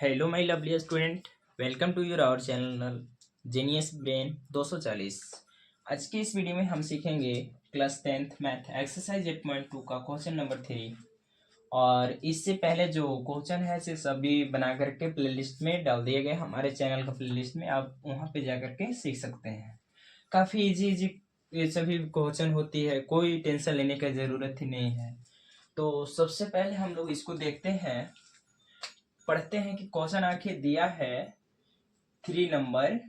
Hello my lovely student, welcome to your our channel genius brain 240। आज की इस video में हम सीखेंगे क्लास 10th मैथ एक्सरसाइज 8.2 का क्वेश्चन नंबर 3। और इससे पहले जो क्वेश्चन है से सभी बना करके प्लेलिस्ट में डाल दिए गए हमारे चैनल का प्लेलिस्ट में, आप वहाँ पे जा करके सीख सकते हैं। काफ़ी इजी ये सभी क्वेश्चन होती है, कोई टेंशन लेने की ज़रूरत ही नहीं है। तो सबसे पहले हम लोग इसको देखते हैं, पढ़ते हैं कि क्वेश्चन आखिर दिया है 3 नंबर,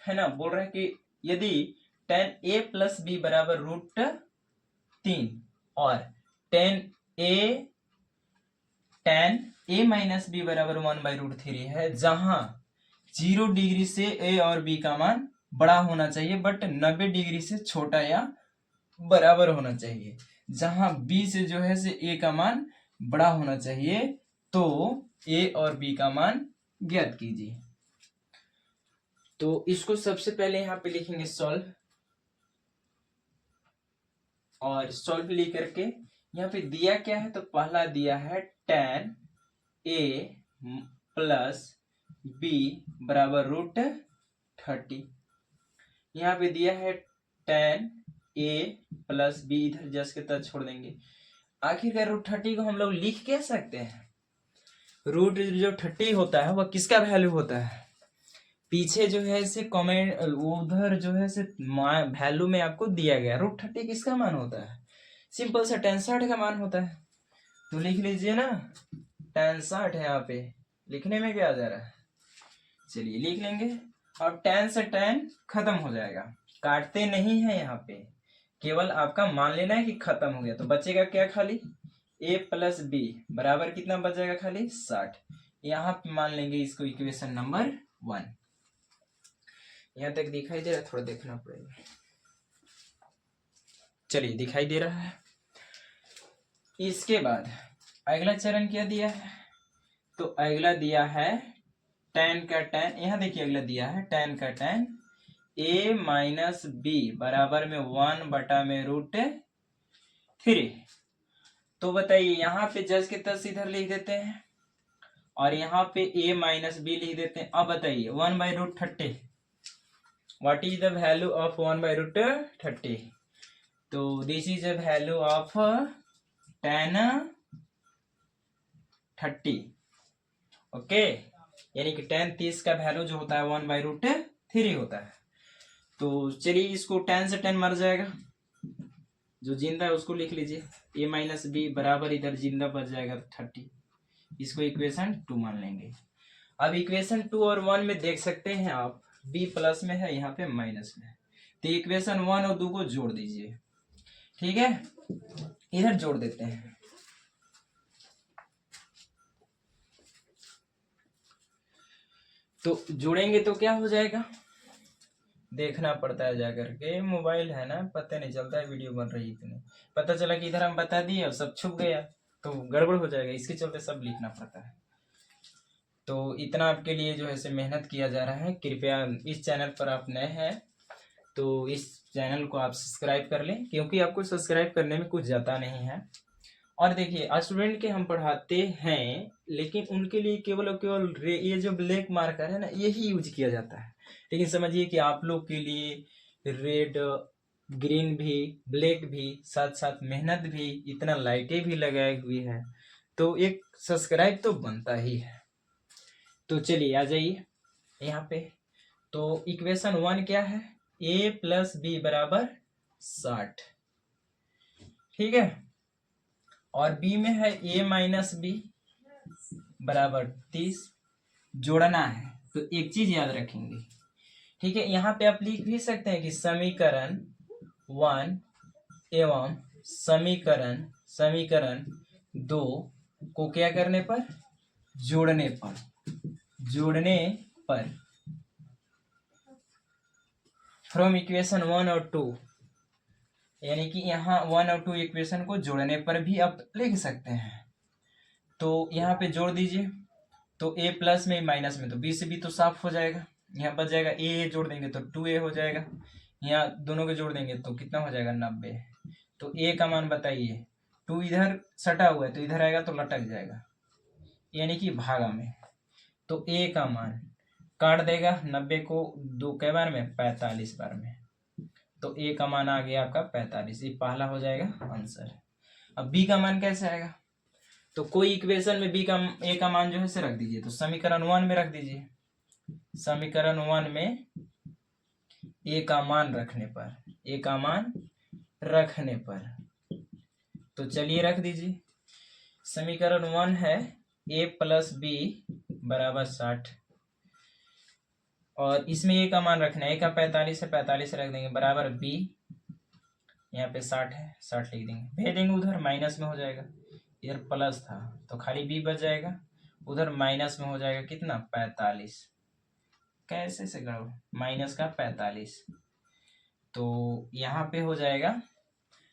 है ना। बोल रहा है कि यदि tan a प्लस बी बराबर √3 और tan a माइनस बी बराबर 1/√3 है, जहां 0 डिग्री से a और b का मान बड़ा होना चाहिए बट 90 डिग्री से छोटा या बराबर होना चाहिए। जहां b से जो है से a का मान बड़ा होना चाहिए, तो a और b का मान ज्ञात कीजिए। तो इसको सबसे पहले यहाँ पे लिखेंगे सॉल्व, और सॉल्व लिख करके यहाँ पे दिया क्या है, तो पहला दिया है tan a प्लस b बराबर √30। यहाँ पे दिया है tan a प्लस b, इधर जस्ट के तक छोड़ देंगे। आखिरकार √30 को हम लोग लिख क्या सकते हैं, रूट जो 30 होता है वह किसका वैल्यू होता है। पीछे जो है से कमेंट उधर जो है से वैल्यू में आपको दिया गया √30 किसका मान होता है, सिंपल सा tan 60 का मान होता है। तो लिख लीजिए ना, tan 60 है। यहाँ पे लिखने में क्या आ जा रहा है, चलिए लिख लेंगे। अब tan से tan खत्म हो जाएगा, काटते नहीं है यहाँ पे, केवल आपका मान लेना है कि खत्म हो गया। तो बचेगा क्या, खाली a प्लस बी बराबर कितना बच जाएगा, खाली 60। यहाँ पे मान लेंगे इसको इक्वेशन नंबर 1। यहाँ तक दिखाई दे रहा है, थोड़ा देखना पड़ेगा। चलिए दिखाई दे रहा है। इसके बाद अगला चरण क्या दिया है, तो अगला दिया है tan का tan, यहाँ देखिए अगला दिया है tan का tan a माइनस बी बराबर में 1/√3। तो बताइए यहाँ पे जस के तस इधर लिख देते हैं और यहाँ पे a माइनस बी लिख देते हैं। अब बताइए 1/√30, what is the value of 1/√30? तो this is the value of tan 30। Okay, यानी कि tan 30 का वैल्यू जो होता है 1/√3 होता है। तो चलिए इसको tan से tan मर जाएगा, जो जिंदा है उसको लिख लीजिए, a माइनस बी बराबर इधर जिंदा बच जाएगा 30। इसको इक्वेशन 2 मान लेंगे। अब इक्वेशन 2 और 1 में देख सकते हैं आप, b प्लस में है, यहाँ पे माइनस में है। तो इक्वेशन 1 और 2 को जोड़ दीजिए, ठीक है। इधर जोड़ देते हैं, तो जोड़ेंगे तो क्या हो जाएगा, देखना पड़ता है जाकर के, मोबाइल है ना, पता नहीं चलता है वीडियो बन रही इतनी, पता चला कि इधर हम बता दिए और सब छुप गया तो गड़बड़ हो जाएगा, इसके चलते सब लिखना पड़ता है। तो इतना आपके लिए जो है से मेहनत किया जा रहा है। कृपया इस चैनल पर आप नए हैं तो इस चैनल को आप सब्सक्राइब कर लें, क्योंकि आपको सब्सक्राइब करने में कुछ जाता नहीं है। और देखिए स्टूडेंट के हम पढ़ाते हैं, लेकिन उनके लिए केवल और केवल ये जो ब्लैक मार्कर है ना, यही यूज किया जाता है। लेकिन समझिए कि आप लोग के लिए रेड ग्रीन भी ब्लैक भी, साथ साथ मेहनत भी, इतना लाइटें भी लगाई हुई है, तो एक सब्सक्राइब तो बनता ही है। तो चलिए आ जाइए यहाँ पे। तो इक्वेशन 1 क्या है, a प्लस बी बराबर 60, ठीक है। और b में है a माइनस बी बराबर 30, जोड़ना है। तो एक चीज याद रखेंगे, ठीक है। यहाँ पे आप लिख भी सकते हैं कि समीकरण 1 एवं समीकरण 2 को क्या करने पर, जोड़ने पर फ्रॉम इक्वेशन 1 और 2, यानी कि यहाँ 1 और 2 इक्वेशन को जोड़ने पर भी आप लिख सकते हैं। तो यहाँ पे जोड़ दीजिए, तो a प्लस में माइनस में, तो b से b तो साफ हो जाएगा, यहाँ बच जाएगा a जोड़ देंगे तो 2a हो जाएगा, यहाँ दोनों के जोड़ देंगे तो कितना हो जाएगा 90। तो a का मान बताइए, 2 इधर सटा हुआ है तो इधर आएगा तो लटक जाएगा, यानी कि भागा में। तो ए का मान काट देगा 90 को 2 के बार में 45 बार में, तो ए का मान आ गया आपका 45। ये पहला हो जाएगा आंसर। अब बी का मान कैसे आएगा, तो कोई इक्वेशन में बी का ए का मान जो है से रख दीजिए। तो समीकरण 1 में रख दीजिए, समीकरण 1 में ए का मान रखने पर, ए का मान रखने पर, तो चलिए रख दीजिए। समीकरण 1 है ए प्लस बी बराबर 60, और इसमें ए का मान रखना है, ए का 45 है, 45 रख देंगे बराबर बी, यहाँ पे 60 है, 60 लिख देंगे, भेज देंगे उधर माइनस में हो जाएगा, इधर प्लस था तो खाली बी बच जाएगा, उधर माइनस में हो जाएगा कितना 45, कैसे से करो माइनस का 45, तो यहाँ पे हो जाएगा,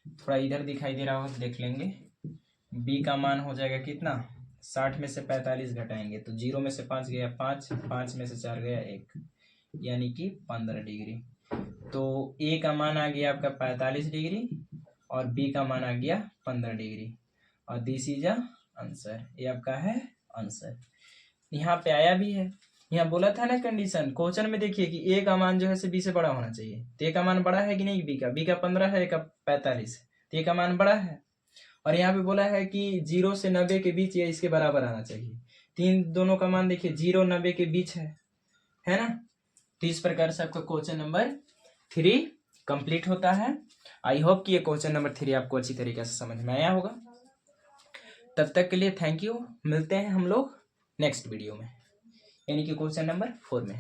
थोड़ा इधर दिखाई दे रहा हो देख लेंगे, बी का मान हो जाएगा कितना 60 में से 45 घटाएंगे तो 0 में से 5 गया 5, 5 में से 4 गया 1, यानी कि 15 डिग्री। तो ए का मान आ गया आपका 45 डिग्री और बी का मान आ गया 15 डिग्री, और दिस इज अ आंसर। ये आपका है आंसर। यहाँ पे आया भी है, यहाँ बोला था ना कंडीशन, क्वेश्चन में देखिए कि ए का मान जो है बी से बड़ा होना चाहिए, तो ए का मान बड़ा है कि नहीं, बी का 15 है, ए का 45 है, तो ए का मान बड़ा है। और यहाँ पे बोला है कि 0 से 90 के बीच या इसके बराबर आना चाहिए, तीन दोनों का मान देखिए 0 90 के बीच है ना। तो इस प्रकार से आपका क्वेश्चन नंबर 3 कंप्लीट होता है। आई होप कि ये क्वेश्चन नंबर 3 आपको अच्छी तरीके से समझ में आया होगा। तब तक के लिए थैंक यू, मिलते हैं हम लोग नेक्स्ट वीडियो में, यानी कि क्वेश्चन नंबर 4 में।